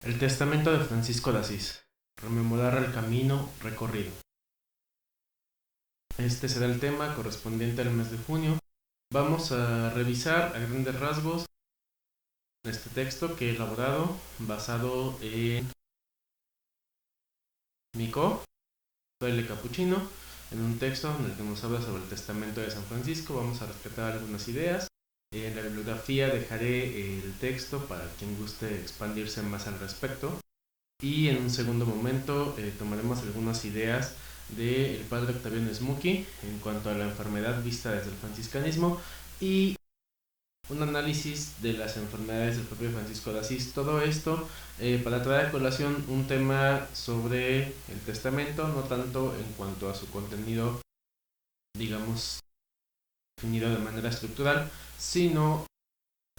El testamento de Francisco de Asís. Rememorar el camino recorrido. Este será el tema correspondiente al mes de junio. Vamos a revisar a grandes rasgos este texto que he elaborado basado en Micó, Fraile Capuchino, en un texto en el que nos habla sobre el testamento de San Francisco. Vamos a rescatar algunas ideas. En la bibliografía dejaré el texto para quien guste expandirse más al respecto. Y en un segundo momento tomaremos algunas ideas del padre Octaviano Smucky en cuanto a la enfermedad vista desde el franciscanismo y un análisis de las enfermedades del propio Francisco de Asís. Todo esto para traer a colación un tema sobre el testamento, no tanto en cuanto a su contenido, digamos, definido de manera estructural, sino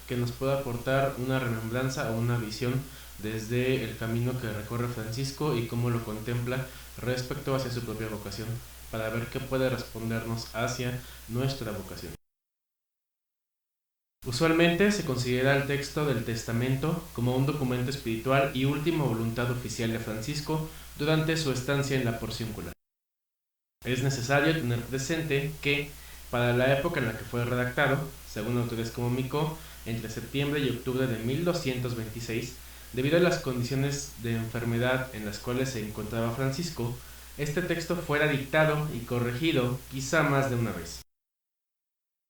que nos pueda aportar una remembranza o una visión desde el camino que recorre Francisco y cómo lo contempla respecto hacia su propia vocación, para ver qué puede respondernos hacia nuestra vocación. Usualmente se considera el texto del testamento como un documento espiritual y última voluntad oficial de Francisco durante su estancia en la porciúncula. Es necesario tener presente que, para la época en la que fue redactado, según autores como Micó, entre septiembre y octubre de 1226, debido a las condiciones de enfermedad en las cuales se encontraba Francisco, este texto fuera dictado y corregido quizá más de una vez.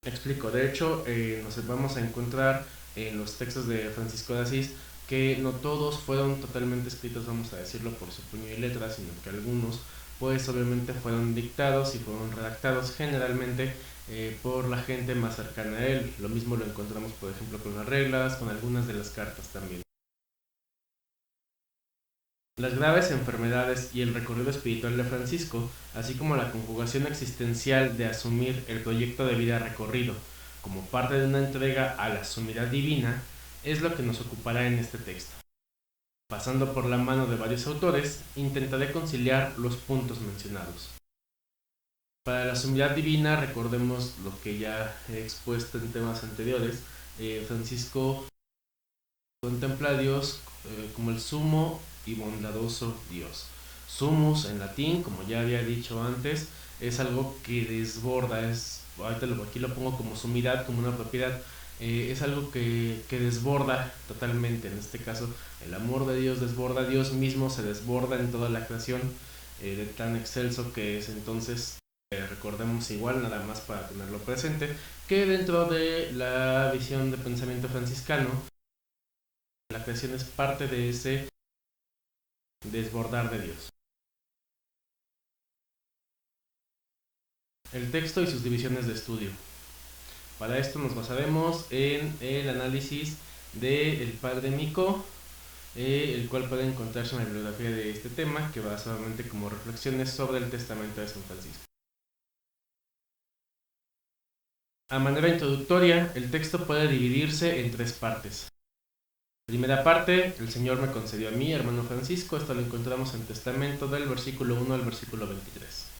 Explico, de hecho, nos vamos a encontrar en los textos de Francisco de Asís que no todos fueron totalmente escritos, vamos a decirlo, por su puño y letra, sino que algunos pues obviamente fueron dictados y fueron redactados generalmente por la gente más cercana a él. Lo mismo lo encontramos, por ejemplo, con las reglas, con algunas de las cartas también. Las graves enfermedades y el recorrido espiritual de Francisco, así como la conjugación existencial de asumir el proyecto de vida recorrido como parte de una entrega a la sumidad divina, es lo que nos ocupará en este texto. Pasando por la mano de varios autores, intentaré conciliar los puntos mencionados. Para la sumidad divina, recordemos lo que ya he expuesto en temas anteriores. Francisco contempla a Dios como el sumo y bondadoso Dios. Sumus en latín, como ya había dicho antes, es algo que desborda, aquí lo pongo como sumidad, como una propiedad, es algo que desborda totalmente. En este caso, el amor de Dios desborda, Dios mismo se desborda en toda la creación, de tan excelso que es. Entonces, recordemos igual, nada más para tenerlo presente, que dentro de la visión de pensamiento franciscano, la creación es parte de ese desbordar de Dios. El texto y sus divisiones de estudio. Para esto nos basaremos en el análisis del padre Micó, el cual puede encontrarse en la bibliografía de este tema, que va solamente como reflexiones sobre el testamento de San Francisco. A manera introductoria, el texto puede dividirse en tres partes. Primera parte, el Señor me concedió a mí, hermano Francisco. Esto lo encontramos en Testamento del versículo 1 al versículo 23.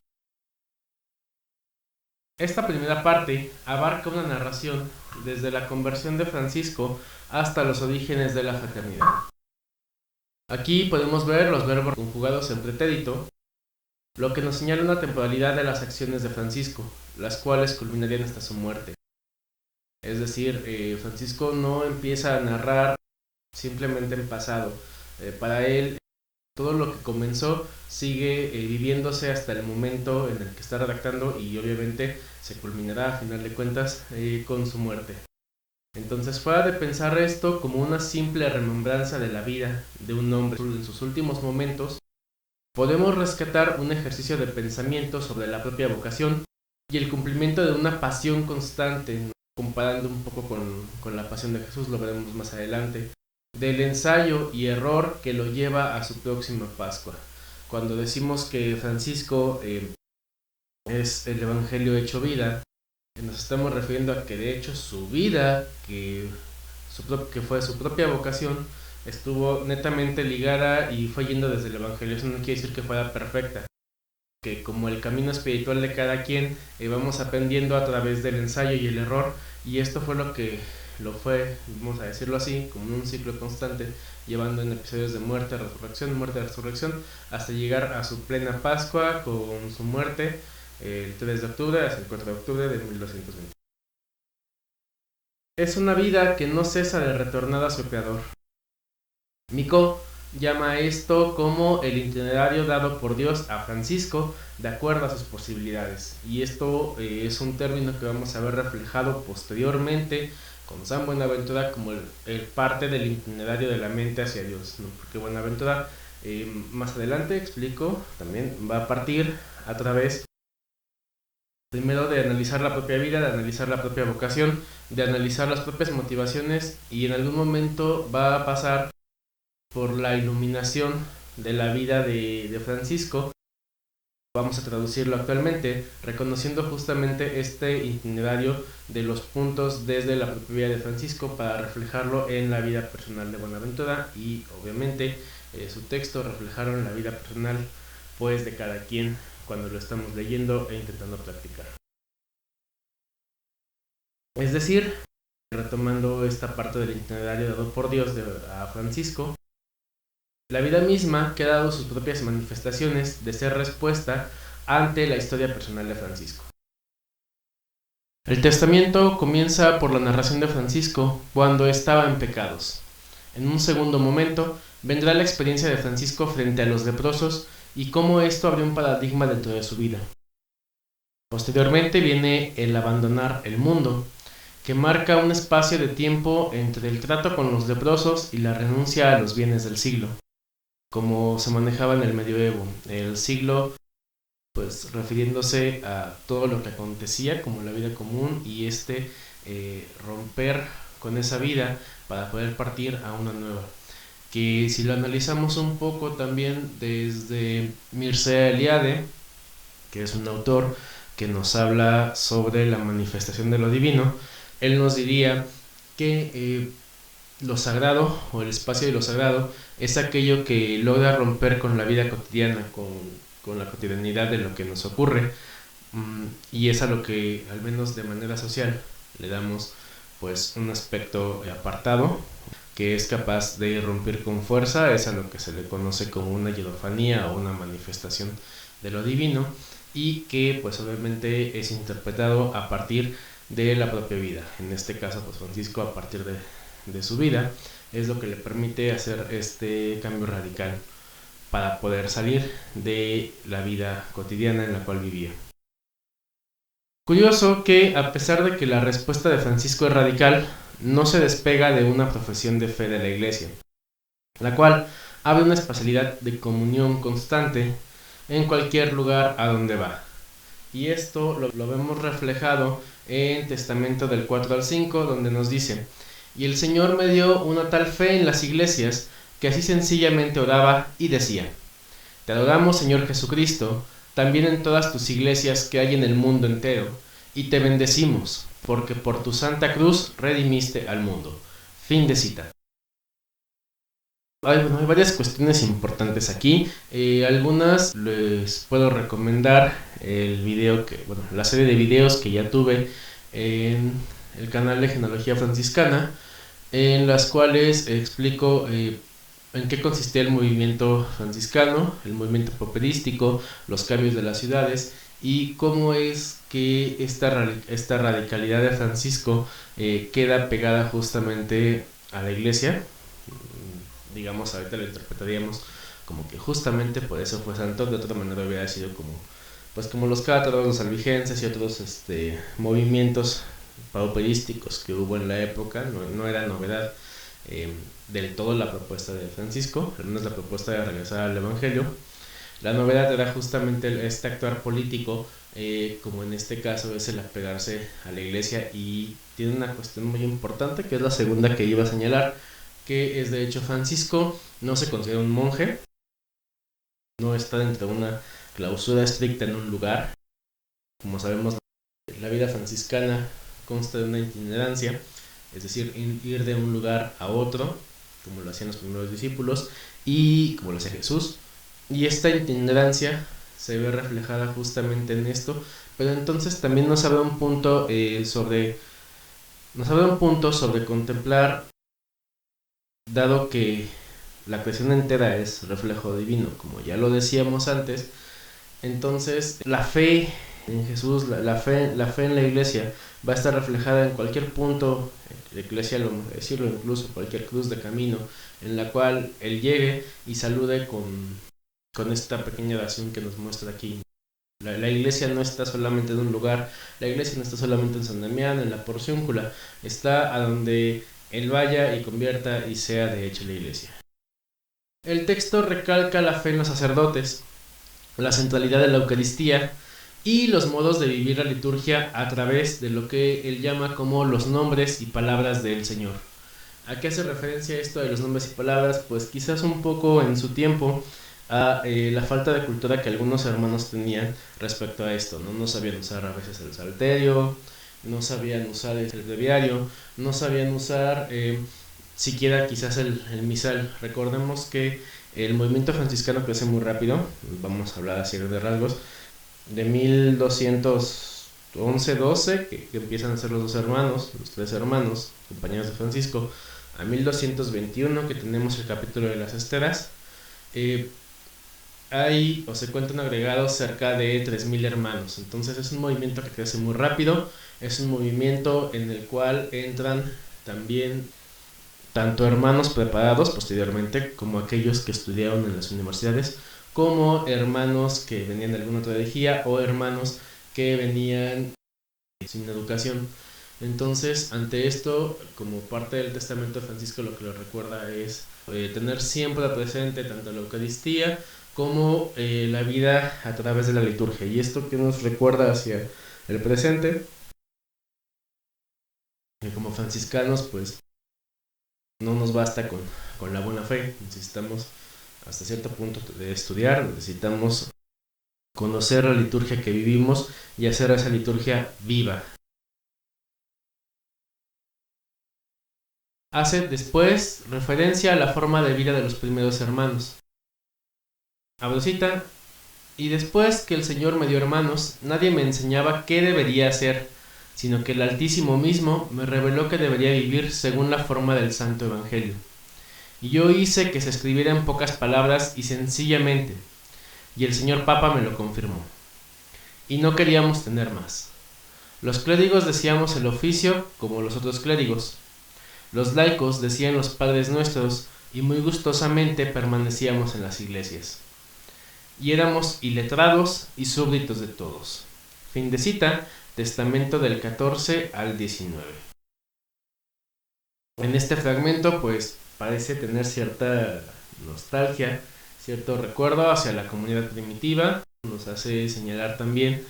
Esta primera parte abarca una narración desde la conversión de Francisco hasta los orígenes de la fraternidad. Aquí podemos ver los verbos conjugados en pretérito, lo que nos señala una temporalidad de las acciones de Francisco, las cuales culminarían hasta su muerte. Es decir, Francisco no empieza a narrar simplemente en pasado. Para él, todo lo que comenzó sigue viviéndose hasta el momento en el que está redactando, y obviamente se culminará a final de cuentas con su muerte. Entonces, fuera de pensar esto como una simple remembranza de la vida de un hombre en sus últimos momentos, podemos rescatar un ejercicio de pensamiento sobre la propia vocación y el cumplimiento de una pasión constante, comparando un poco con la pasión de Jesús, lo veremos más adelante, del ensayo y error que lo lleva a su próxima Pascua. Cuando decimos que Francisco es el Evangelio hecho vida, nos estamos refiriendo a que de hecho su vida, que fue su propia vocación, estuvo netamente ligada y fue yendo desde el Evangelio. Eso no quiere decir que fuera perfecta, que como el camino espiritual de cada quien, vamos aprendiendo a través del ensayo y el error, y esto fue lo que lo fue, vamos a decirlo así, como un ciclo constante, llevando en episodios de muerte, resurrección, hasta llegar a su plena Pascua con su muerte el 3 de octubre hasta el 4 de octubre de 1220. Es una vida que no cesa de retornar a su creador. Miko llama esto como el itinerario dado por Dios a Francisco de acuerdo a sus posibilidades, y esto es un término que vamos a ver reflejado posteriormente con San Buenaventura como el parte del itinerario de la mente hacia Dios, ¿no? Porque Buenaventura más adelante explico también va a partir a través primero de analizar la propia vida, de analizar la propia vocación, de analizar las propias motivaciones, y en algún momento va a pasar por la iluminación de la vida de Francisco. Vamos a traducirlo actualmente, reconociendo justamente este itinerario de los puntos desde la propia vida de Francisco para reflejarlo en la vida personal de Buenaventura, y obviamente su texto reflejaron la vida personal pues de cada quien cuando lo estamos leyendo e intentando practicar. Es decir, retomando esta parte del itinerario dado por Dios a Francisco, la vida misma que ha dado sus propias manifestaciones de ser respuesta ante la historia personal de Francisco. El testamento comienza por la narración de Francisco cuando estaba en pecados. En un segundo momento vendrá la experiencia de Francisco frente a los leprosos y cómo esto abrió un paradigma dentro de su vida. Posteriormente viene el abandonar el mundo, que marca un espacio de tiempo entre el trato con los leprosos y la renuncia a los bienes del siglo, como se manejaba en el medioevo, el siglo pues refiriéndose a todo lo que acontecía como la vida común, y romper con esa vida para poder partir a una nueva, que si lo analizamos un poco también desde Mircea Eliade, que es un autor que nos habla sobre la manifestación de lo divino, él nos diría que lo sagrado o el espacio de lo sagrado es aquello que logra romper con la vida cotidiana, con la cotidianidad de lo que nos ocurre, y es a lo que al menos de manera social le damos pues un aspecto apartado que es capaz de irrumpir con fuerza, es a lo que se le conoce como una hierofanía o una manifestación de lo divino, y que pues obviamente es interpretado a partir de la propia vida. En este caso pues Francisco a partir de su vida es lo que le permite hacer este cambio radical para poder salir de la vida cotidiana en la cual vivía. Curioso que a pesar de que la respuesta de Francisco es radical, no se despega de una profesión de fe de la Iglesia, la cual abre una espacialidad de comunión constante en cualquier lugar a donde va. Y esto lo vemos reflejado en Testamento del 4 al 5, donde nos dice: y el Señor me dio una tal fe en las iglesias, que así sencillamente oraba y decía: te adoramos, Señor Jesucristo, también en todas tus iglesias que hay en el mundo entero, y te bendecimos, porque por tu santa cruz redimiste al mundo. Fin de cita. Hay varias cuestiones importantes aquí. Algunas les puedo recomendar la serie de videos que ya tuve en el canal de Genealogía Franciscana, en las cuales explico en qué consistía el movimiento franciscano, el movimiento pauperístico, los cambios de las ciudades, y cómo es que esta radicalidad de Francisco queda pegada justamente a la iglesia. Digamos, ahorita lo interpretaríamos como que justamente por eso fue santo, de otra manera hubiera sido como los cátaros, los albigenses y otros movimientos pauperísticos que hubo en la época. No era novedad del todo la propuesta de Francisco, al menos la propuesta de regresar al Evangelio. La novedad era justamente este actuar político, como en este caso es el apegarse a la iglesia, y tiene una cuestión muy importante que es la segunda que iba a señalar, que es de hecho Francisco no se considera un monje, no está dentro de una clausura estricta en un lugar. Como sabemos, la vida franciscana consta de una itinerancia, es decir, ir de un lugar a otro, como lo hacían los primeros discípulos y como lo hacía Jesús, y esta itinerancia se ve reflejada justamente en esto. Pero entonces también nos abre un punto sobre nos abre un punto sobre contemplar, dado que la creación entera es reflejo divino, como ya lo decíamos antes. Entonces la fe en Jesús, la fe en la iglesia va a estar reflejada en cualquier punto eclesial, vamos a decirlo, incluso cualquier cruz de camino en la cual Él llegue y salude con esta pequeña oración que nos muestra aquí. La iglesia no está solamente en un lugar, la iglesia no está solamente en San Damián, en la porciúncula, está a donde Él vaya y convierta y sea de hecho la iglesia. El texto recalca la fe en los sacerdotes, la centralidad de la Eucaristía y los modos de vivir la liturgia a través de lo que él llama como los nombres y palabras del Señor. ¿A qué hace referencia esto de los nombres y palabras? Pues quizás un poco en su tiempo a la falta de cultura que algunos hermanos tenían respecto a esto, ¿no? No sabían usar a veces el salterio, no sabían usar el breviario, no sabían usar siquiera quizás el misal. Recordemos que el movimiento franciscano crece muy rápido, vamos a hablar así de rasgos, de 1211-12, que empiezan a ser los tres hermanos, compañeros de Francisco, a 1221, que tenemos el capítulo de las esteras. Hay o se cuentan agregados cerca de 3000 hermanos. Entonces es un movimiento que crece muy rápido, es un movimiento en el cual entran también tanto hermanos preparados posteriormente como aquellos que estudiaron en las universidades, como hermanos que venían de alguna otra herejía o hermanos que venían sin educación. Entonces, ante esto, como parte del testamento de Francisco, lo que lo recuerda es tener siempre presente tanto la Eucaristía como la vida a través de la liturgia. Y esto que nos recuerda hacia el presente, como franciscanos, pues no nos basta con la buena fe, necesitamos hasta cierto punto de estudiar, necesitamos conocer la liturgia que vivimos y hacer esa liturgia viva. Hace después referencia a la forma de vida de los primeros hermanos. Abro cita: y después que el Señor me dio hermanos, nadie me enseñaba qué debería hacer, sino que el Altísimo mismo me reveló que debería vivir según la forma del Santo Evangelio. Y yo hice que se escribiera en pocas palabras y sencillamente, y el señor Papa me lo confirmó. Y no queríamos tener más. Los clérigos decíamos el oficio como los otros clérigos. Los laicos decían los padres nuestros y muy gustosamente permanecíamos en las iglesias. Y éramos iletrados y súbditos de todos. Fin de cita, testamento del 14 al 19. En este fragmento, pues, parece tener cierta nostalgia, cierto recuerdo hacia la comunidad primitiva. Nos hace señalar también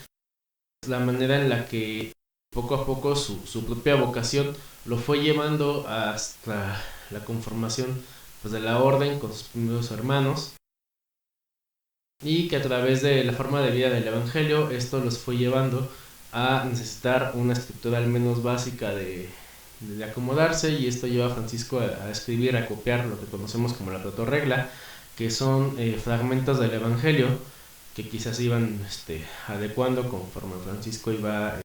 la manera en la que poco a poco su propia vocación lo fue llevando hasta la conformación, pues, de la orden con sus primeros hermanos, y que a través de la forma de vida del Evangelio esto los fue llevando a necesitar una estructura al menos básica de acomodarse, y esto lleva a Francisco a escribir, a copiar lo que conocemos como la protorregla, que son fragmentos del Evangelio que quizás iban adecuando conforme Francisco iba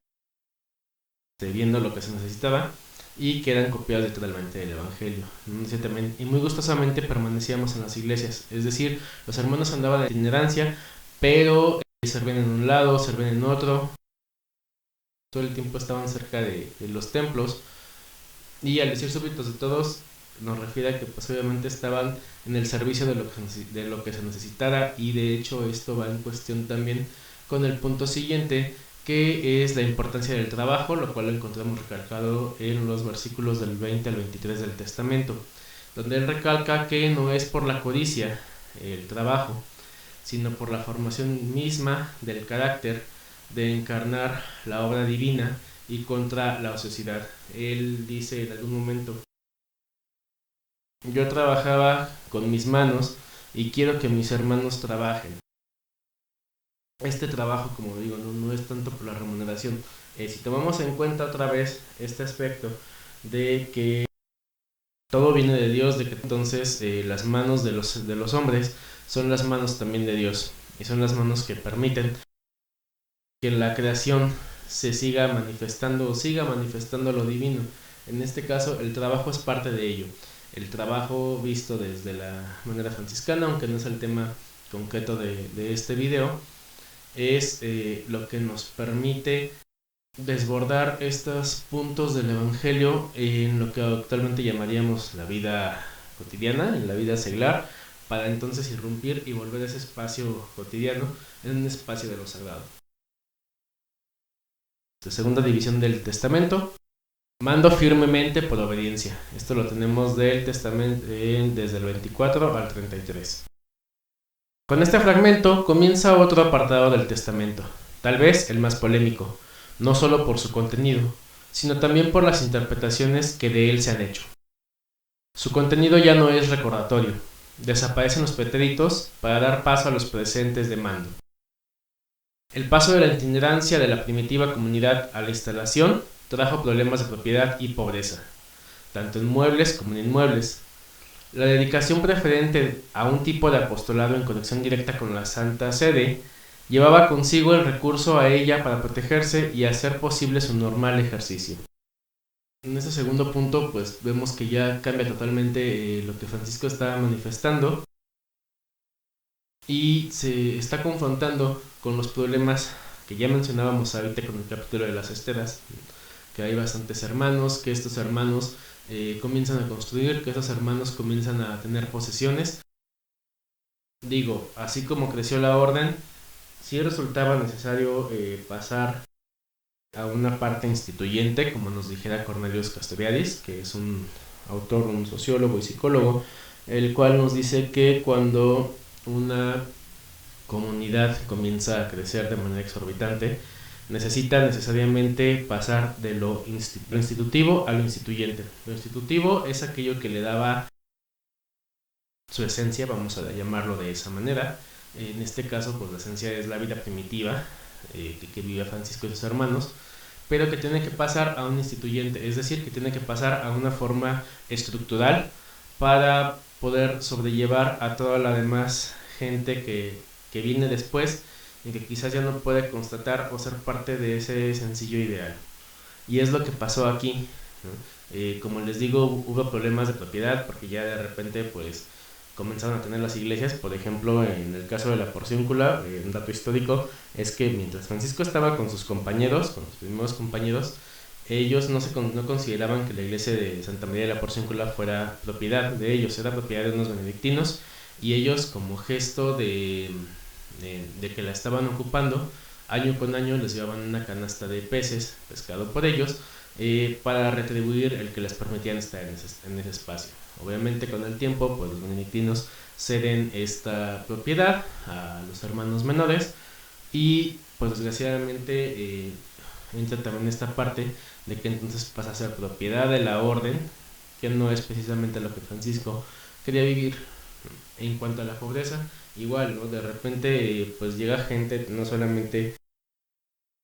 viendo lo que se necesitaba, y que eran copiados literalmente del Evangelio. Y muy gustosamente permanecíamos en las iglesias, es decir, los hermanos andaban de itinerancia, pero servían en un lado, servían en otro, todo el tiempo estaban cerca de los templos. Y al decir súbditos de todos, nos refiere a que pues obviamente estaban en el servicio de lo que se necesitara, y de hecho esto va en cuestión también con el punto siguiente, que es la importancia del trabajo, lo cual lo encontramos recalcado en los versículos del 20 al 23 del Testamento, donde él recalca que no es por la codicia el trabajo, sino por la formación misma del carácter de encarnar la obra divina y contra la ociosidad. Él dice en algún momento: yo trabajaba con mis manos y quiero que mis hermanos trabajen. Este trabajo, como digo, no es tanto por la remuneración. Si tomamos en cuenta otra vez este aspecto de que todo viene de Dios, de que entonces las manos de los hombres son las manos también de Dios, y son las manos que permiten que la creación se siga manifestando lo divino. En este caso, el trabajo es parte de ello. El trabajo visto desde la manera franciscana, aunque no es el tema concreto de este video, es lo que nos permite desbordar estos puntos del Evangelio en lo que actualmente llamaríamos la vida cotidiana, en la vida seglar, para entonces irrumpir y volver ese espacio cotidiano en un espacio de lo sagrado. Segunda división del testamento. Mando firmemente por obediencia. Esto lo tenemos del testamento desde el 24 al 33. Con este fragmento comienza otro apartado del testamento, tal vez el más polémico, no solo por su contenido, sino también por las interpretaciones que de él se han hecho. Su contenido ya no es recordatorio, desaparecen los pretéritos para dar paso a los presentes de mando. El paso de la itinerancia de la primitiva comunidad a la instalación trajo problemas de propiedad y pobreza, tanto en muebles como en inmuebles. La dedicación preferente a un tipo de apostolado en conexión directa con la Santa Sede llevaba consigo el recurso a ella para protegerse y hacer posible su normal ejercicio. En ese segundo punto, pues vemos que ya cambia totalmente lo que Francisco está manifestando y se está confrontando con los problemas que ya mencionábamos ahorita con el capítulo de las esteras, que hay bastantes hermanos, que estos hermanos comienzan a construir, que estos hermanos comienzan a tener posesiones. Digo, así como creció la orden, sí resultaba necesario pasar a una parte instituyente, como nos dijera Cornelius Castoriadis, que es un autor, un sociólogo y psicólogo, el cual nos dice que cuando una comunidad comienza a crecer de manera exorbitante, necesita necesariamente pasar de lo institutivo a lo instituyente. Lo institutivo es aquello que le daba su esencia, vamos a llamarlo de esa manera. En este caso, pues la esencia es la vida primitiva que vivía Francisco y sus hermanos, pero que tiene que pasar a un instituyente, es decir, que tiene que pasar a una forma estructural para poder sobrellevar a toda la demás gente que viene después y que quizás ya no puede constatar o ser parte de ese sencillo ideal. Y es lo que pasó aquí, ¿no? Como les digo, hubo problemas de propiedad porque ya de repente pues comenzaron a tener las iglesias. Por ejemplo, en el caso de la Porciúncula, un dato histórico es que mientras Francisco estaba con sus compañeros, con los primeros compañeros, ellos no consideraban que la iglesia de Santa María de la Porciúncula fuera propiedad de ellos, era propiedad de unos benedictinos, y ellos, como gesto de que la estaban ocupando, año con año les llevaban una canasta de peces pescado por ellos para retribuir el que les permitían estar en ese espacio. Obviamente con el tiempo pues los benedictinos ceden esta propiedad a los hermanos menores y pues desgraciadamente entra también esta parte de que entonces pasa a ser propiedad de la orden, que no es precisamente lo que Francisco quería vivir. En cuanto a la pobreza, igual, ¿no? De repente pues llega gente no solamente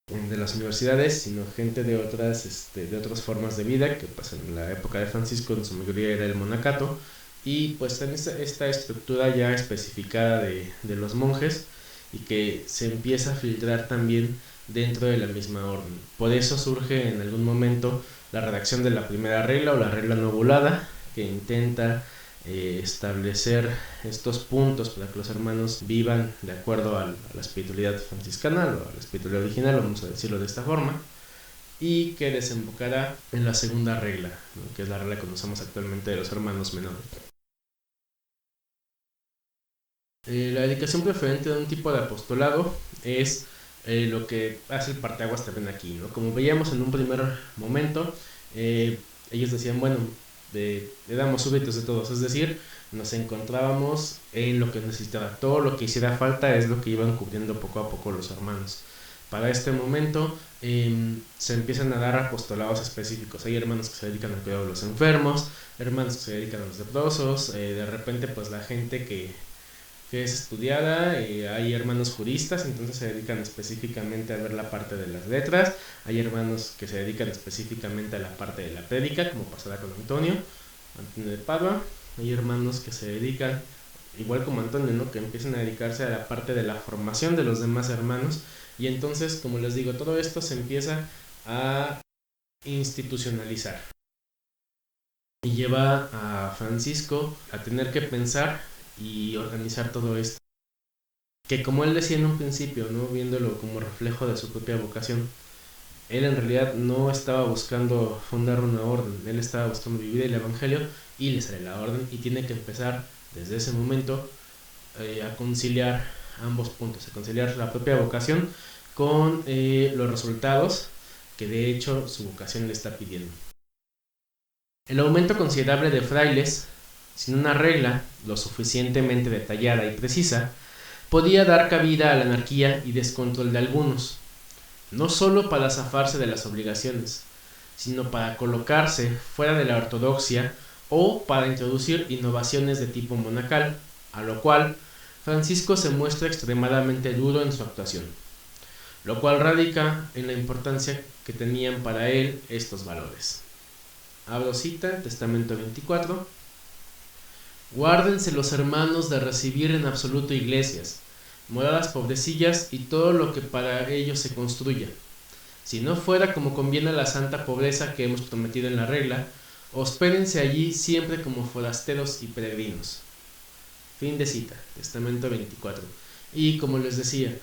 de las universidades, sino gente de otras formas de vida, que pues en la época de Francisco en su mayoría era el monacato, y pues en esta estructura ya especificada de los monjes, y que se empieza a filtrar también dentro de la misma orden. Por eso surge en algún momento la redacción de la primera regla o la regla novulada, que intenta establecer estos puntos para que los hermanos vivan de acuerdo a la espiritualidad franciscana, o a la espiritualidad original, vamos a decirlo de esta forma, y que desembocará en la segunda regla, ¿no? Que es la regla que conocemos actualmente de los hermanos menores. La dedicación preferente de un tipo de apostolado es lo que hace el parteaguas también aquí, ¿no? Como veíamos en un primer momento, ellos decían, bueno, le damos súbditos de todos, es decir, nos encontrábamos en lo que necesitaba, todo lo que hiciera falta es lo que iban cubriendo poco a poco los hermanos. Para este momento se empiezan a dar apostolados específicos. Hay hermanos que se dedican al cuidado de los enfermos, hermanos que se dedican a los leprosos, de repente pues la gente que es estudiada, hay hermanos juristas, entonces se dedican específicamente a ver la parte de las letras, hay hermanos que se dedican específicamente a la parte de la prédica, como pasará con Antonio de Padua, hay hermanos que se dedican, igual como Antonio, ¿no? Que empiezan a dedicarse a la parte de la formación de los demás hermanos, y entonces, como les digo, todo esto se empieza a institucionalizar. y lleva a Francisco a tener que pensar y organizar todo esto. Que como él decía en un principio, ¿no? Viéndolo como reflejo de su propia vocación, él en realidad no estaba buscando fundar una orden, él estaba buscando vivir el Evangelio y le sale la orden y tiene que empezar desde ese momento a conciliar ambos puntos, a conciliar la propia vocación con los resultados que de hecho su vocación le está pidiendo. El aumento considerable de frailes, sin una regla lo suficientemente detallada y precisa, podía dar cabida a la anarquía y descontrol de algunos, no solo para zafarse de las obligaciones, sino para colocarse fuera de la ortodoxia o para introducir innovaciones de tipo monacal, a lo cual Francisco se muestra extremadamente duro en su actuación, lo cual radica en la importancia que tenían para él estos valores. Abro cita, Testamento 24. Guárdense los hermanos de recibir en absoluto iglesias, moradas pobrecillas y todo lo que para ellos se construya. Si no fuera como conviene a la santa pobreza que hemos prometido en la regla, hospédense allí siempre como forasteros y peregrinos. Fin de cita, Testamento 24. Y como les decía,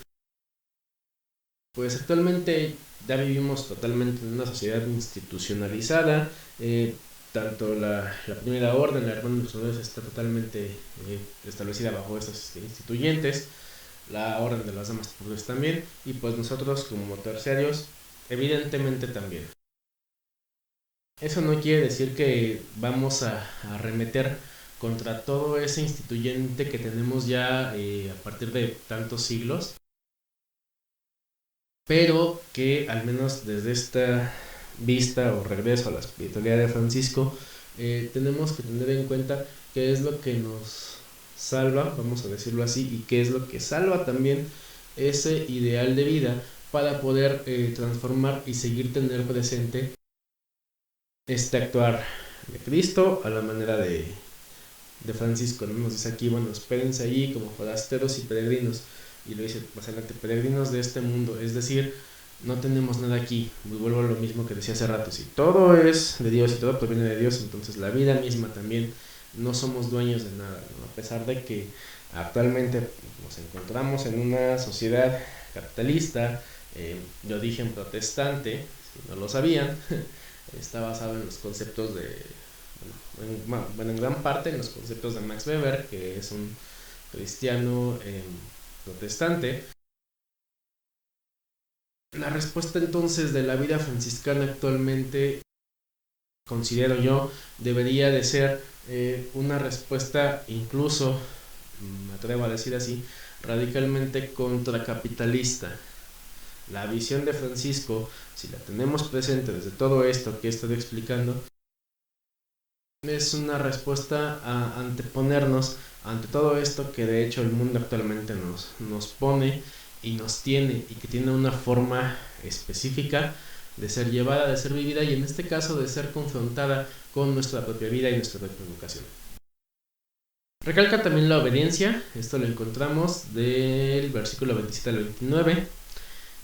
pues actualmente ya vivimos totalmente en una sociedad institucionalizada, tanto la primera orden, la hermana de los honores, está totalmente establecida bajo estos instituyentes, la orden de las damas pobres también, y pues nosotros como terciarios, evidentemente también. Eso no quiere decir que vamos a arremeter contra todo ese instituyente que tenemos ya a partir de tantos siglos, pero que al menos desde esta vista o regreso a la espiritualidad de Francisco, tenemos que tener en cuenta qué es lo que nos salva, vamos a decirlo así, y qué es lo que salva también ese ideal de vida para poder transformar y seguir tener presente este actuar de Cristo a la manera de Francisco, ¿no? Nos dice aquí, bueno, espérense allí como forasteros y peregrinos, y lo dice más adelante, peregrinos de este mundo, es decir, no tenemos nada aquí. Vuelvo a lo mismo que decía hace rato, si todo es de Dios y todo proviene de Dios, entonces la vida misma también, no somos dueños de nada, ¿no? A pesar de que actualmente nos encontramos en una sociedad capitalista, de origen protestante, si no lo sabían, está basado en los conceptos de, en gran parte en los conceptos de Max Weber, que es un cristiano protestante. La respuesta entonces de la vida franciscana actualmente, considero yo, debería de ser una respuesta incluso, me atrevo a decir así, radicalmente contracapitalista. La visión de Francisco, si la tenemos presente desde todo esto que he estado explicando, es una respuesta a anteponernos ante todo esto que de hecho el mundo actualmente nos pone y nos tiene, y que tiene una forma específica de ser llevada, de ser vivida, y en este caso de ser confrontada con nuestra propia vida y nuestra propia vocación. Recalca también la obediencia, esto lo encontramos del versículo 27 al 29,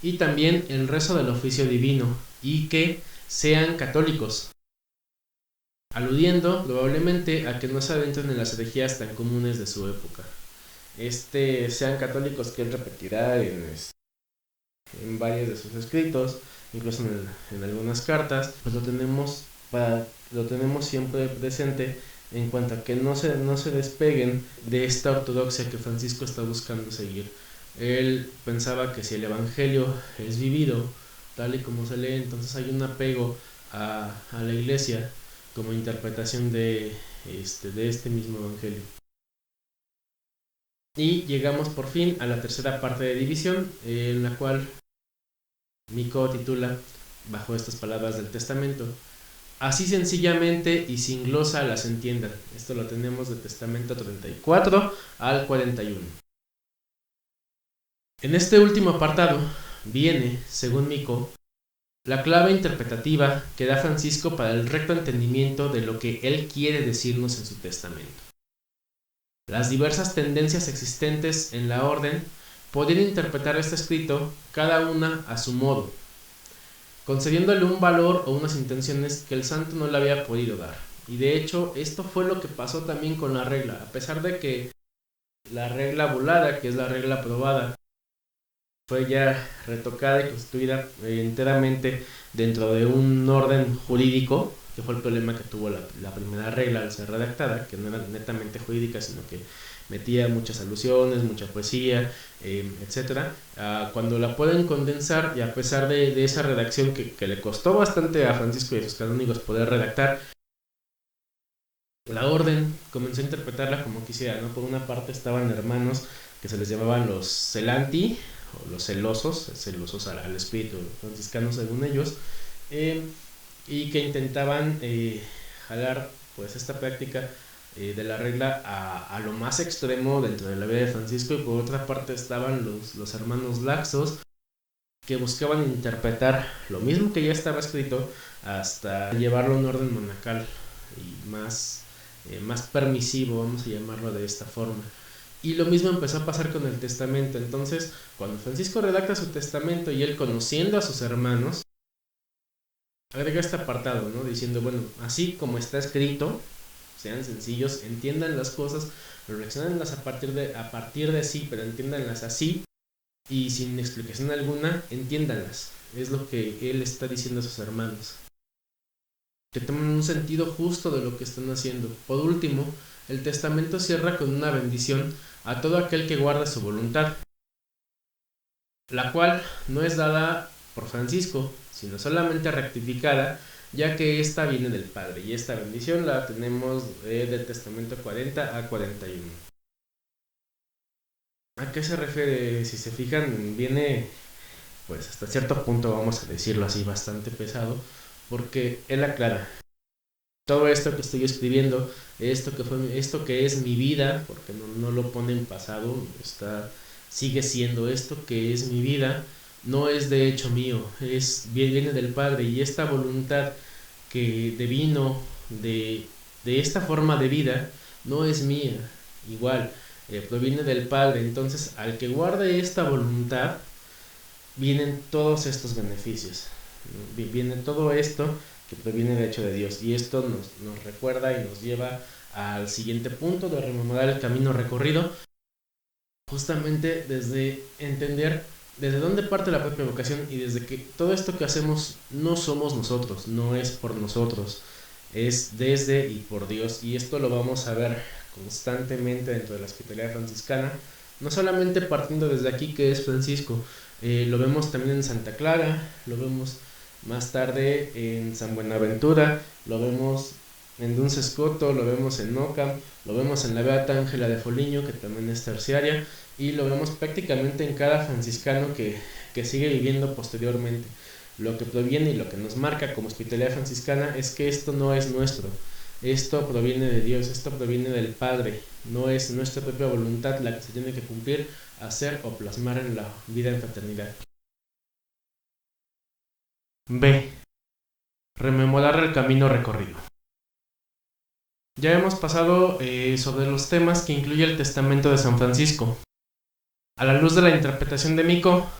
y también el rezo del oficio divino, y que sean católicos, aludiendo probablemente a que no se adentren en las herejías tan comunes de su época. Sean católicos, que él repetirá en varios de sus escritos, incluso en algunas cartas, pues lo tenemos siempre presente en cuanto a que no se despeguen de esta ortodoxia que Francisco está buscando seguir. Él pensaba que si el Evangelio es vivido tal y como se lee, entonces hay un apego a la iglesia como interpretación de este mismo Evangelio. Y llegamos por fin a la tercera parte de división, en la cual Mico titula, bajo estas palabras del Testamento, así sencillamente y sin glosa las entiendan. Esto lo tenemos del Testamento 34 al 41. En este último apartado viene, según Mico, la clave interpretativa que da Francisco para el recto entendimiento de lo que él quiere decirnos en su testamento. Las diversas tendencias existentes en la orden podían interpretar este escrito cada una a su modo, concediéndole un valor o unas intenciones que el santo no le había podido dar. Y de hecho, esto fue lo que pasó también con la regla. A pesar de que la regla volada, que es la regla aprobada, fue ya retocada y constituida enteramente dentro de un orden jurídico, que fue el problema que tuvo la primera regla al ser redactada, que no era netamente jurídica, sino que metía muchas alusiones, mucha poesía, etcétera. Cuando la pueden condensar, y a pesar de esa redacción que le costó bastante a Francisco y a sus canónigos poder redactar, la orden comenzó a interpretarla como quisiera, ¿no? Por una parte estaban hermanos que se les llamaban los celanti, o los celosos al espíritu franciscano según ellos, eh, y que intentaban jalar pues esta práctica de la regla a lo más extremo dentro de la vida de Francisco, y por otra parte estaban los hermanos laxos que buscaban interpretar lo mismo que ya estaba escrito hasta llevarlo a un orden monacal y más permisivo, vamos a llamarlo de esta forma. Y lo mismo empezó a pasar con el testamento. Entonces, cuando Francisco redacta su testamento y él, conociendo a sus hermanos, agrega este apartado, ¿no? Diciendo, bueno, así como está escrito, sean sencillos, entiendan las cosas, reflexionenlas a partir de sí, pero entiéndanlas así y sin explicación alguna, entiéndanlas. Es lo que él está diciendo a sus hermanos, que tomen un sentido justo de lo que están haciendo. Por último, el testamento cierra con una bendición a todo aquel que guarda su voluntad, la cual no es dada por Francisco, sino solamente rectificada, ya que esta viene del Padre, y esta bendición la tenemos del testamento 40 a 41. ¿A qué se refiere? Si se fijan, viene pues hasta cierto punto, vamos a decirlo así, bastante pesado, porque él aclara: todo esto que estoy escribiendo, esto que es mi vida, porque no lo pone en pasado, sigue siendo esto que es mi vida, no es de hecho mío, viene del Padre, y esta voluntad que devino de esta forma de vida no es mía, igual, proviene del Padre. Entonces, al que guarde esta voluntad, vienen todos estos beneficios, viene todo esto que proviene de hecho de Dios, y esto nos recuerda y nos lleva al siguiente punto de rememorar el camino recorrido, justamente desde entender desde dónde parte la propia vocación, y desde que todo esto que hacemos no somos nosotros, no es por nosotros, es desde y por Dios. Y esto lo vamos a ver constantemente dentro de la espiritualidad franciscana, no solamente partiendo desde aquí que es Francisco, lo vemos también en Santa Clara, lo vemos más tarde en San Buenaventura, lo vemos en Dunsescoto, lo vemos en Ockham, lo vemos en la Beata Ángela de Foligno, que también es terciaria, y lo vemos prácticamente en cada franciscano que sigue viviendo posteriormente. Lo que proviene y lo que nos marca como espiritualidad franciscana es que esto no es nuestro, esto proviene de Dios, esto proviene del Padre, no es nuestra propia voluntad la que se tiene que cumplir, hacer o plasmar en la vida en fraternidad. B. Rememorar el camino recorrido. Ya hemos pasado sobre los temas que incluye el testamento de San Francisco. A la luz de la interpretación de Mico,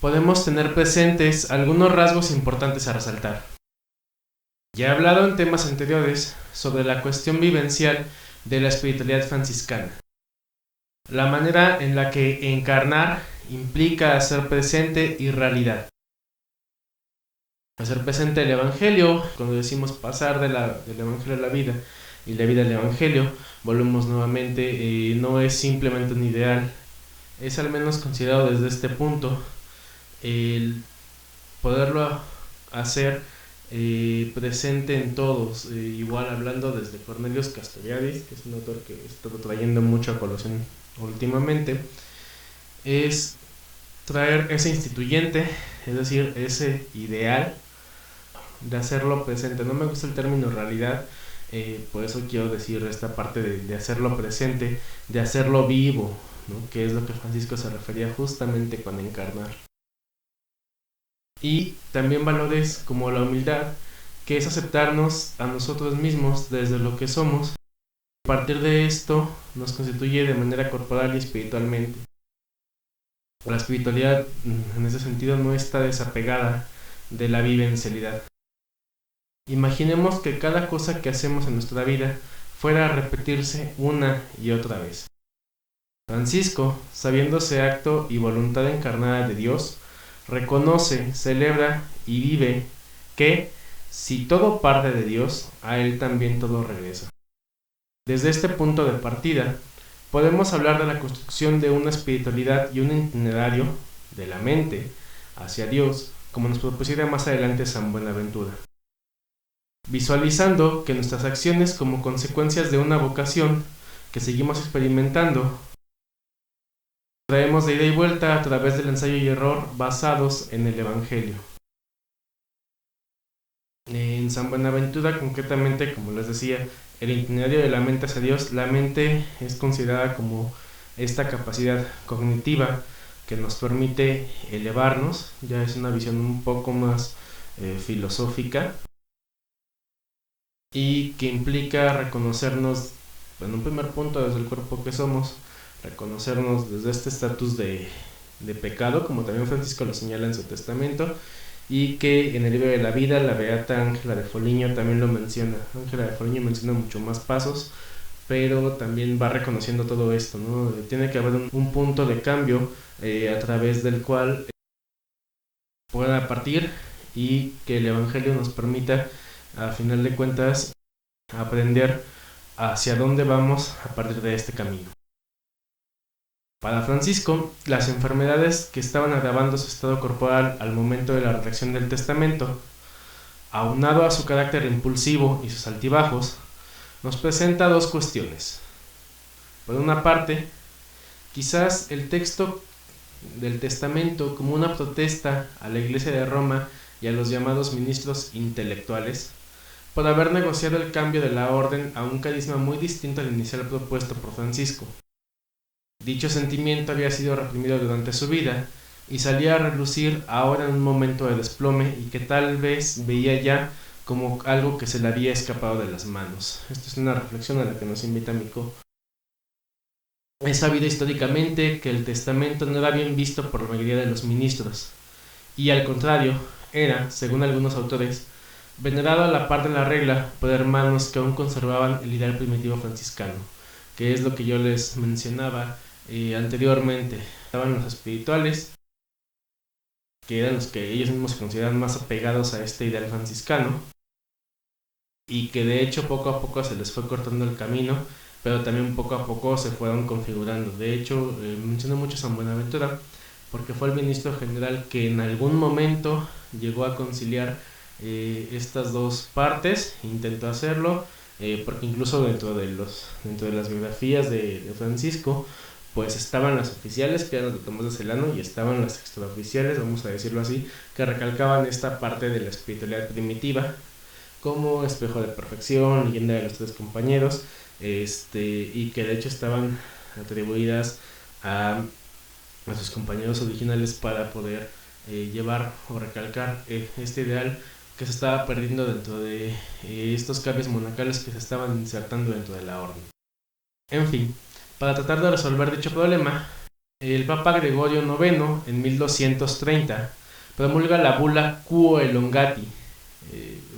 podemos tener presentes algunos rasgos importantes a resaltar. Ya he hablado en temas anteriores sobre la cuestión vivencial de la espiritualidad franciscana. La manera en la que encarnar implica hacer presente y realidad. Hacer presente el Evangelio, cuando decimos pasar del Evangelio a la vida y la vida al Evangelio, volvemos nuevamente, no es simplemente un ideal, es al menos considerado desde este punto el poderlo hacer presente en todos, igual hablando desde Cornelius Castoriadis, que es un autor que he estado trayendo mucho a colación últimamente, es traer ese instituyente, es decir, ese ideal de hacerlo presente. No me gusta el término realidad, por eso quiero decir esta parte de hacerlo presente, de hacerlo vivo, ¿no? Que es lo que Francisco se refería justamente con encarnar. Y también valores como la humildad, que es aceptarnos a nosotros mismos desde lo que somos. A partir de esto nos constituye de manera corporal y espiritualmente. La espiritualidad en ese sentido no está desapegada de la vivencialidad. Imaginemos que cada cosa que hacemos en nuestra vida fuera a repetirse una y otra vez. Francisco, sabiéndose acto y voluntad encarnada de Dios, reconoce, celebra y vive que, si todo parte de Dios, a Él también todo regresa. Desde este punto de partida, podemos hablar de la construcción de una espiritualidad y un itinerario de la mente hacia Dios, como nos propusiera más adelante San Buenaventura. Visualizando que nuestras acciones, como consecuencias de una vocación que seguimos experimentando, traemos de ida y vuelta a través del ensayo y error basados en el Evangelio. En San Buenaventura, concretamente, como les decía, el itinerario de la mente hacia Dios, la mente es considerada como esta capacidad cognitiva que nos permite elevarnos. Ya es una visión un poco más filosófica, y que implica reconocernos en un primer punto desde el cuerpo que somos, reconocernos desde este estatus de pecado, como también Francisco lo señala en su testamento, y que en el libro de la vida la beata Ángela de Foligno también lo menciona. Ángela de Foligno menciona mucho más pasos, pero también va reconociendo todo esto, ¿no? Tiene que haber un punto de cambio a través del cual pueda partir, y que el Evangelio nos permita, a final de cuentas, aprender hacia dónde vamos a partir de este camino. Para Francisco, las enfermedades que estaban agravando su estado corporal al momento de la redacción del testamento, aunado a su carácter impulsivo y sus altibajos, nos presenta dos cuestiones. Por una parte, quizás el texto del testamento como una protesta a la Iglesia de Roma y a los llamados ministros intelectuales por haber negociado el cambio de la orden a un carisma muy distinto al inicial propuesto por Francisco. Dicho sentimiento había sido reprimido durante su vida y salía a relucir ahora en un momento de desplome, y que tal vez veía ya como algo que se le había escapado de las manos. Esto es una reflexión a la que nos invita Mico. Es sabido históricamente que el testamento no era bien visto por la mayoría de los ministros, y al contrario, era, según algunos autores, venerado a la par de la regla por hermanos que aún conservaban el ideal primitivo franciscano, que es lo que yo les mencionaba anteriormente. Estaban los espirituales, que eran los que ellos mismos se consideran más apegados a este ideal franciscano, y que de hecho poco a poco se les fue cortando el camino, pero también poco a poco se fueron configurando. De hecho, menciono mucho a San Buenaventura porque fue el ministro general que en algún momento llegó a conciliar estas dos partes, intentó hacerlo, porque incluso dentro de las biografías de Francisco, pues estaban las oficiales, que eran los de Tomás de Celano, y estaban las extraoficiales, vamos a decirlo así, que recalcaban esta parte de la espiritualidad primitiva como espejo de perfección, leyenda de los tres compañeros, y que de hecho estaban atribuidas a sus compañeros originales para poder llevar o recalcar este ideal que se estaba perdiendo dentro de estos cambios monacales que se estaban insertando dentro de la orden. En fin, para tratar de resolver dicho problema, el Papa Gregorio IX en 1230 promulga la bula Quo Elongati,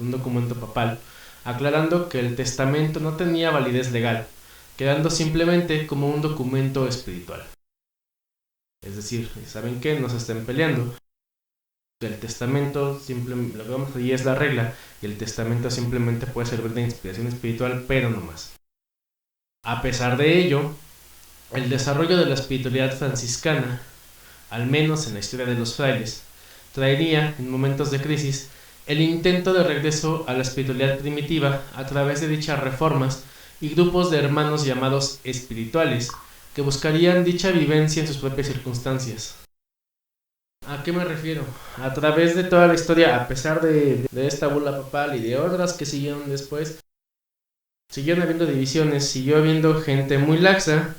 un documento papal, aclarando que el testamento no tenía validez legal, quedando simplemente como un documento espiritual. Es decir, ¿saben qué? No se estén peleando. El testamento, lo que vamos a decir es la regla, y el testamento simplemente puede servir de inspiración espiritual, pero no más. A pesar de ello, el desarrollo de la espiritualidad franciscana, al menos en la historia de los frailes, traería, en momentos de crisis, el intento de regreso a la espiritualidad primitiva a través de dichas reformas y grupos de hermanos llamados espirituales, que buscarían dicha vivencia en sus propias circunstancias. ¿A qué me refiero? A través de toda la historia, a pesar de esta bula papal y de otras que siguieron después, siguieron habiendo divisiones, siguió habiendo gente muy laxa,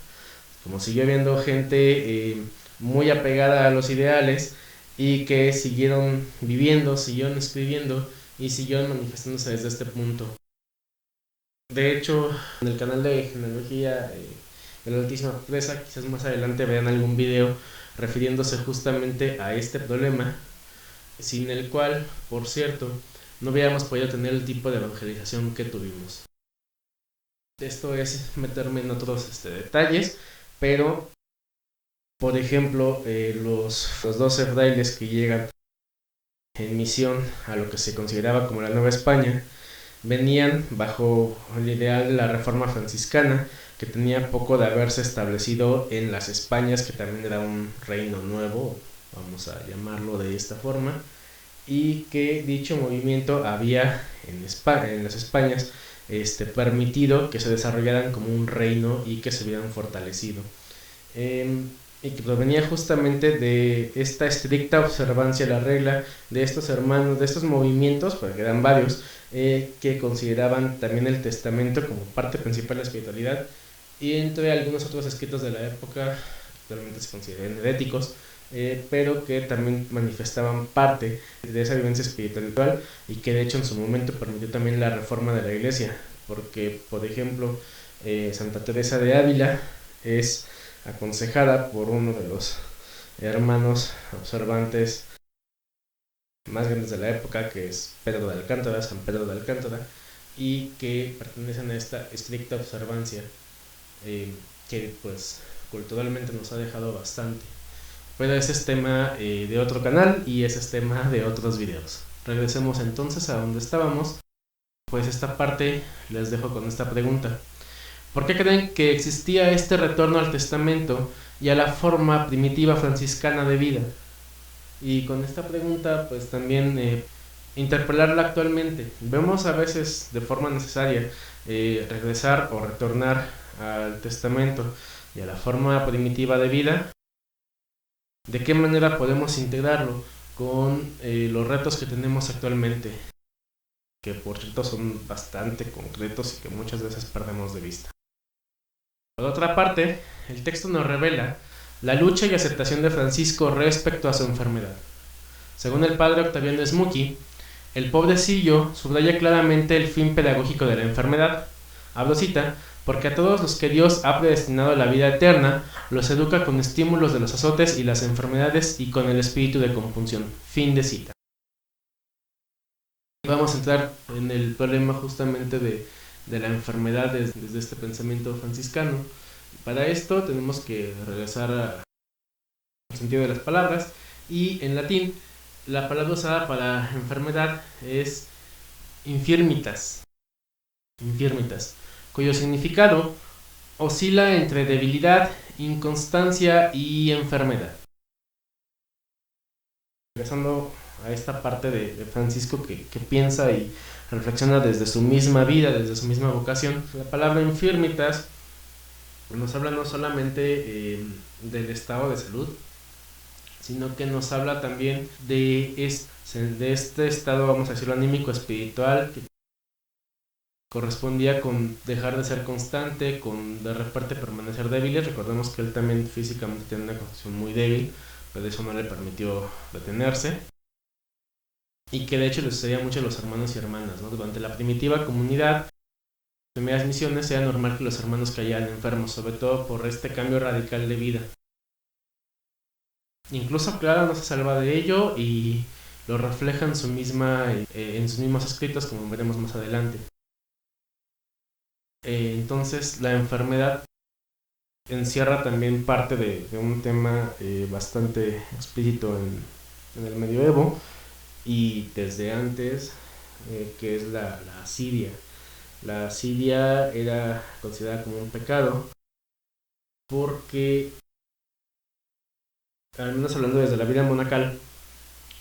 como siguió habiendo gente muy apegada a los ideales, y que siguieron viviendo, siguieron escribiendo y siguieron manifestándose desde este punto. De hecho, en el canal de genealogía de la Altísima Presa, quizás más adelante vean algún video refiriéndose justamente a este problema, sin el cual, por cierto, no hubiéramos podido tener el tipo de evangelización que tuvimos. Esto es meterme en otros detalles, pero por ejemplo, los 12 frailes que llegan en misión a lo que se consideraba como la Nueva España venían bajo el ideal de la Reforma franciscana, que tenía poco de haberse establecido en las Españas, que también era un reino nuevo, vamos a llamarlo de esta forma, y que dicho movimiento había en las Españas permitido que se desarrollaran como un reino y que se hubieran fortalecido. Y que provenía justamente de esta estricta observancia de la regla de estos hermanos, de estos movimientos, porque eran varios, que consideraban también el testamento como parte principal de la espiritualidad, y entre algunos otros escritos de la época, actualmente se consideran heréticos, pero que también manifestaban parte de esa vivencia espiritual y que de hecho en su momento permitió también la reforma de la iglesia, porque por ejemplo Santa Teresa de Ávila es aconsejada por uno de los hermanos observantes más grandes de la época, que es Pedro de Alcántara, San Pedro de Alcántara, y que pertenecen a esta estricta observancia, que pues culturalmente nos ha dejado bastante. Pero ese es tema de otro canal y ese es tema de otros videos. Regresemos entonces a donde estábamos. Pues esta parte les dejo con esta pregunta. ¿Por qué creen que existía este retorno al testamento y a la forma primitiva franciscana de vida? Y con esta pregunta pues también interpelarla actualmente. Vemos a veces de forma necesaria regresar o retornar al testamento y a la forma primitiva de vida. ¿De qué manera podemos integrarlo con los retos que tenemos actualmente? Que por cierto son bastante concretos y que muchas veces perdemos de vista. Por otra parte, el texto nos revela la lucha y aceptación de Francisco respecto a su enfermedad. Según el padre Octaviano Smucky, el pobrecillo subraya claramente el fin pedagógico de la enfermedad. Abro cita, porque a todos los que Dios ha predestinado a la vida eterna, los educa con estímulos de los azotes y las enfermedades y con el espíritu de compunción. Fin de cita. Vamos a entrar en el problema justamente de la enfermedad desde este pensamiento franciscano. Para esto tenemos que regresar al sentido de las palabras, y en latín la palabra usada para enfermedad es infirmitas, cuyo significado oscila entre debilidad, inconstancia y enfermedad. Regresando a esta parte de Francisco que piensa y reflexiona desde su misma vida, desde su misma vocación, la palabra infirmitas nos habla no solamente del estado de salud, sino que nos habla también de este estado, vamos a decirlo, anímico espiritual, que correspondía con dejar de ser constante, con de repente permanecer débiles. Recordemos que él también físicamente tiene una constitución muy débil, pero eso no le permitió detenerse, y que de hecho le sucedía mucho a los hermanos y hermanas, ¿no? Durante la primitiva comunidad, las primeras misiones, era normal que los hermanos cayeran enfermos, sobre todo por este cambio radical de vida. Incluso Clara no se salva de ello y lo refleja en sus mismos escritos, como veremos más adelante. Entonces la enfermedad encierra también parte de un tema bastante explícito en el medioevo y desde antes, que es la asidia. La asidia era considerada como un pecado porque, al menos hablando desde la vida monacal,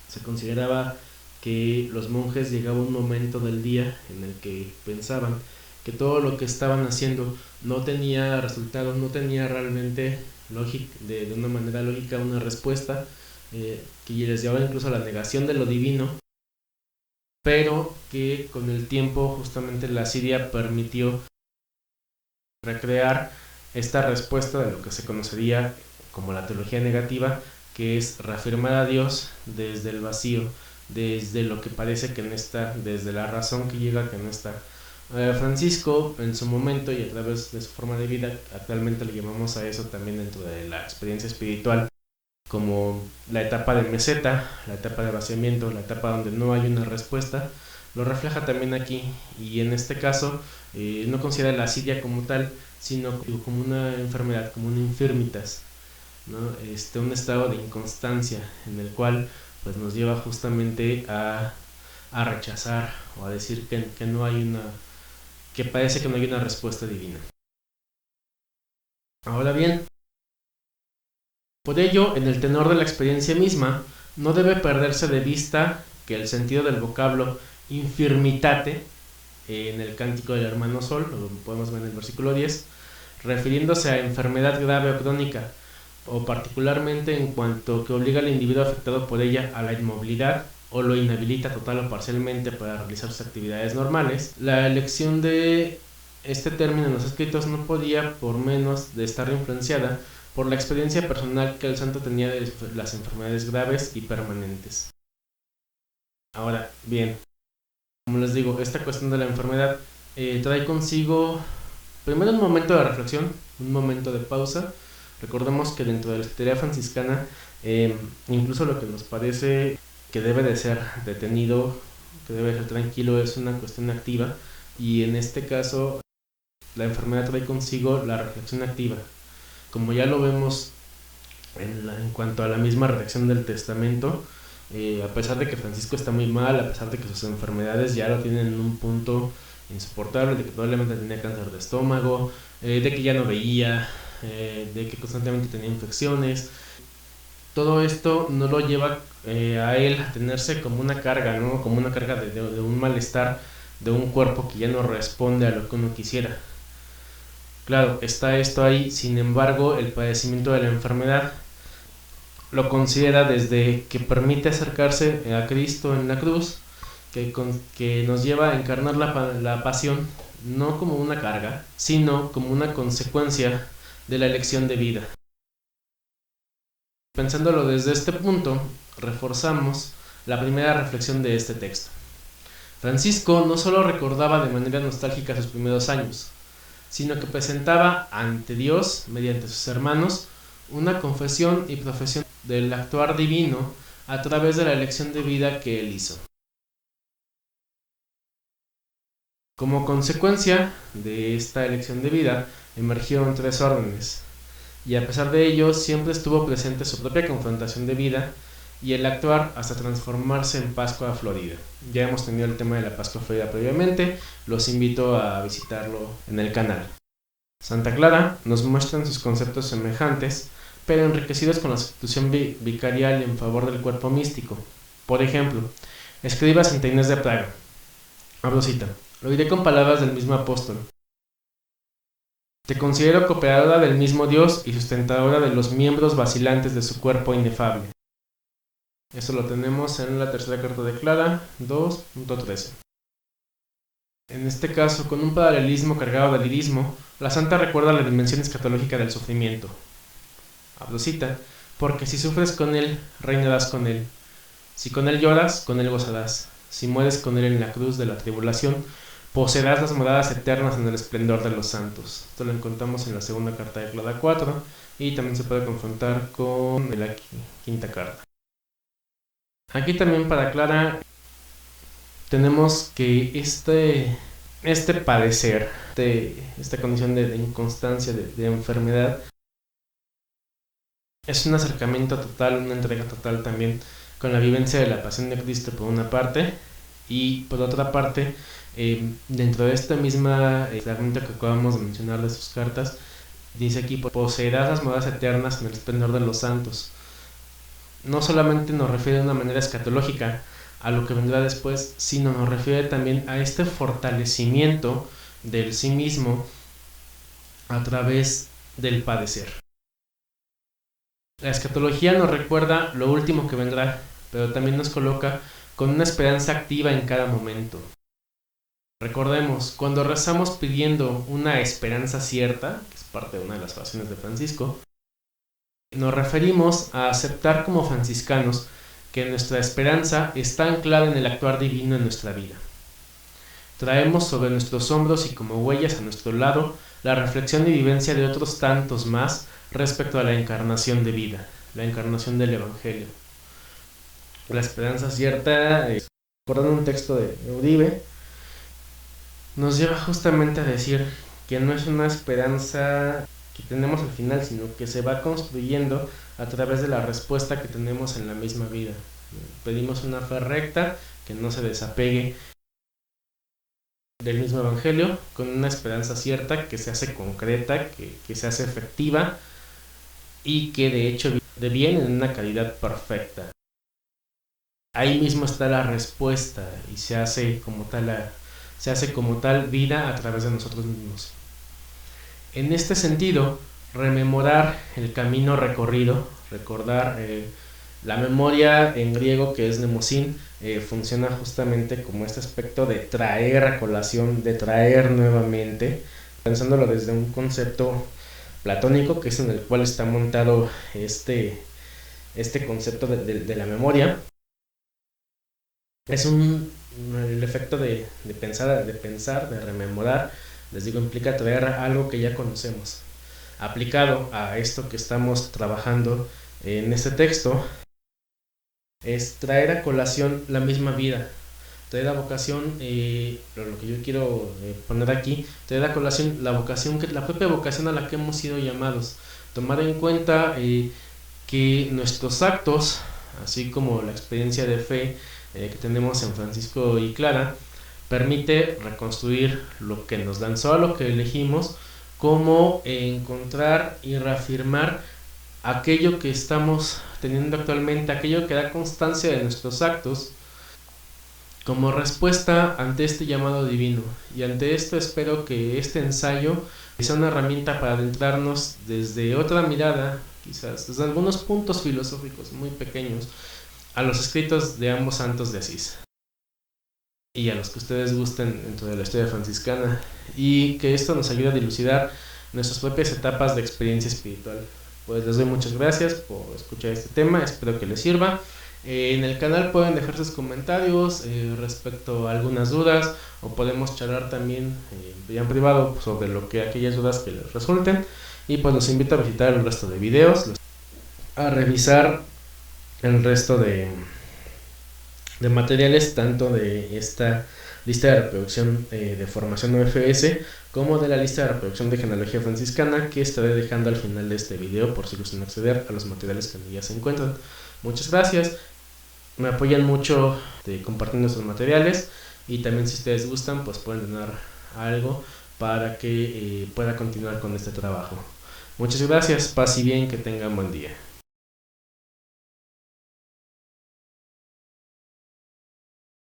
se consideraba que los monjes llegaba un momento del día en el que pensaban que todo lo que estaban haciendo no tenía resultados, no tenía realmente de una manera lógica una respuesta, que les llevaba incluso a la negación de lo divino, pero que con el tiempo justamente la asidia permitió recrear esta respuesta de lo que se conocería como la teología negativa, que es reafirmar a Dios desde el vacío, desde lo que parece que no está, desde la razón que llega que no está. Francisco, en su momento y a través de su forma de vida, actualmente le llamamos a eso también dentro de la experiencia espiritual como la etapa de meseta, la etapa de vaciamiento, la etapa donde no hay una respuesta, lo refleja también aquí, y en este caso no considera la asidia como tal, sino como una enfermedad, como una infirmitas, ¿no? Un estado de inconstancia en el cual pues nos lleva justamente a rechazar o a decir que no hay que parece que no hay una respuesta divina. Ahora bien, por ello, en el tenor de la experiencia misma, no debe perderse de vista que el sentido del vocablo infirmitate, en el cántico del hermano Sol, lo podemos ver en el versículo 10, refiriéndose a enfermedad grave o crónica, o particularmente en cuanto que obliga al individuo afectado por ella a la inmovilidad o lo inhabilita total o parcialmente para realizar sus actividades normales. La elección de este término en los escritos no podía por menos de estar influenciada por la experiencia personal que el santo tenía de las enfermedades graves y permanentes. Ahora, bien, como les digo, esta cuestión de la enfermedad trae consigo primero un momento de reflexión, un momento de pausa. Recordemos que dentro de la teoría franciscana, incluso lo que nos parece que debe de ser detenido, que debe ser tranquilo, es una cuestión activa, y en este caso la enfermedad trae consigo la reflexión activa. Como ya lo vemos en cuanto a la misma redacción del testamento, a pesar de que Francisco está muy mal, a pesar de que sus enfermedades ya lo tienen en un punto insoportable, de que probablemente tenía cáncer de estómago, de que ya no veía, de que constantemente tenía infecciones, todo esto no lo lleva a él a tenerse como una carga, ¿no? Como una carga de un malestar de un cuerpo que ya no responde a lo que uno quisiera. Claro, está esto ahí, sin embargo, el padecimiento de la enfermedad lo considera desde que permite acercarse a Cristo en la cruz, que nos lleva a encarnar la pasión, no como una carga, sino como una consecuencia de la elección de vida. Pensándolo desde este punto, reforzamos la primera reflexión de este texto. Francisco no solo recordaba de manera nostálgica sus primeros años, sino que presentaba ante Dios, mediante sus hermanos, una confesión y profesión del actuar divino a través de la elección de vida que él hizo. Como consecuencia de esta elección de vida, emergieron tres órdenes, y a pesar de ello siempre estuvo presente su propia confrontación de vida y el actuar hasta transformarse en Pascua Florida. Ya hemos tenido el tema de la Pascua Florida previamente, los invito a visitarlo en el canal. Santa Clara nos muestra sus conceptos semejantes, pero enriquecidos con la sustitución vicarial en favor del cuerpo místico. Por ejemplo, escriba Santa Inés de Praga. Abro cita. Lo diré con palabras del mismo apóstol. Te considero cooperadora del mismo Dios y sustentadora de los miembros vacilantes de su cuerpo inefable. Esto lo tenemos en la tercera carta de Clara 2.13. En este caso, con un paralelismo cargado de lirismo, la santa recuerda la dimensión escatológica del sufrimiento. Abro cita, porque si sufres con él, reinarás con él. Si con él lloras, con él gozarás. Si mueres con él en la cruz de la tribulación, poseerás las moradas eternas en el esplendor de los santos. Esto lo encontramos en la segunda carta de Clara 4 y también se puede confrontar con la quinta carta. Aquí también para Clara tenemos que este padecer, esta condición de inconstancia, de enfermedad, es un acercamiento total, una entrega total también con la vivencia de la pasión de Cristo por una parte, y por otra parte, dentro de esta misma fragmento que acabamos de mencionar de sus cartas, dice aquí, poseerás las moradas eternas en el esplendor de los santos. No solamente nos refiere de una manera escatológica a lo que vendrá después, sino nos refiere también a este fortalecimiento del sí mismo a través del padecer. La escatología nos recuerda lo último que vendrá, pero también nos coloca con una esperanza activa en cada momento. Recordemos, cuando rezamos pidiendo una esperanza cierta, que es parte de una de las oraciones de Francisco, nos referimos a aceptar como franciscanos que nuestra esperanza está anclada en el actuar divino en nuestra vida. Traemos sobre nuestros hombros y como huellas a nuestro lado la reflexión y vivencia de otros tantos más respecto a la encarnación de vida, la encarnación del Evangelio. La esperanza cierta recordando un texto de Uribe, nos lleva justamente a decir que no es una esperanza que tenemos al final, sino que se va construyendo a través de la respuesta que tenemos en la misma vida. Pedimos una fe recta que no se desapegue del mismo evangelio, con una esperanza cierta que se hace concreta, que se hace efectiva y que de hecho viene en una calidad perfecta. Ahí mismo está la respuesta y se hace como tal vida a través de nosotros mismos. En este sentido, rememorar el camino recorrido, recordar la memoria en griego, que es mnemosin, funciona justamente como este aspecto de traer a colación, de traer nuevamente, pensándolo desde un concepto platónico, que es en el cual está montado este concepto de la memoria. Es el efecto de pensar, de rememorar, les digo, implica traer algo que ya conocemos. Aplicado a esto que estamos trabajando en este texto, es traer a colación la misma vida, traer a vocación, lo que yo quiero poner aquí, traer a colación la vocación, la propia vocación a la que hemos sido llamados, tomar en cuenta que nuestros actos, así como la experiencia de fe que tenemos en Francisco y Clara, permite reconstruir lo que nos lanzó, lo que elegimos, como encontrar y reafirmar aquello que estamos teniendo actualmente, aquello que da constancia de nuestros actos, como respuesta ante este llamado divino. Y ante esto espero que este ensayo sea una herramienta para adentrarnos desde otra mirada, quizás desde algunos puntos filosóficos muy pequeños, a los escritos de ambos santos de Asís y a los que ustedes gusten dentro de la historia franciscana, y que esto nos ayude a dilucidar nuestras propias etapas de experiencia espiritual. Pues les doy muchas gracias por escuchar este tema, espero que les sirva. En el canal pueden dejar sus comentarios respecto a algunas dudas, o podemos charlar también en privado sobre aquellas dudas que les resulten. Y pues los invito a visitar el resto de videos, a revisar el resto de materiales, tanto de esta lista de reproducción de formación UFS, como de la lista de reproducción de genealogía franciscana, que estaré dejando al final de este video por si gustan acceder a los materiales que ya se encuentran. Muchas gracias, me apoyan mucho compartiendo estos materiales, y también si ustedes gustan pues pueden donar algo para que pueda continuar con este trabajo. Muchas gracias, paz y bien, que tengan buen día.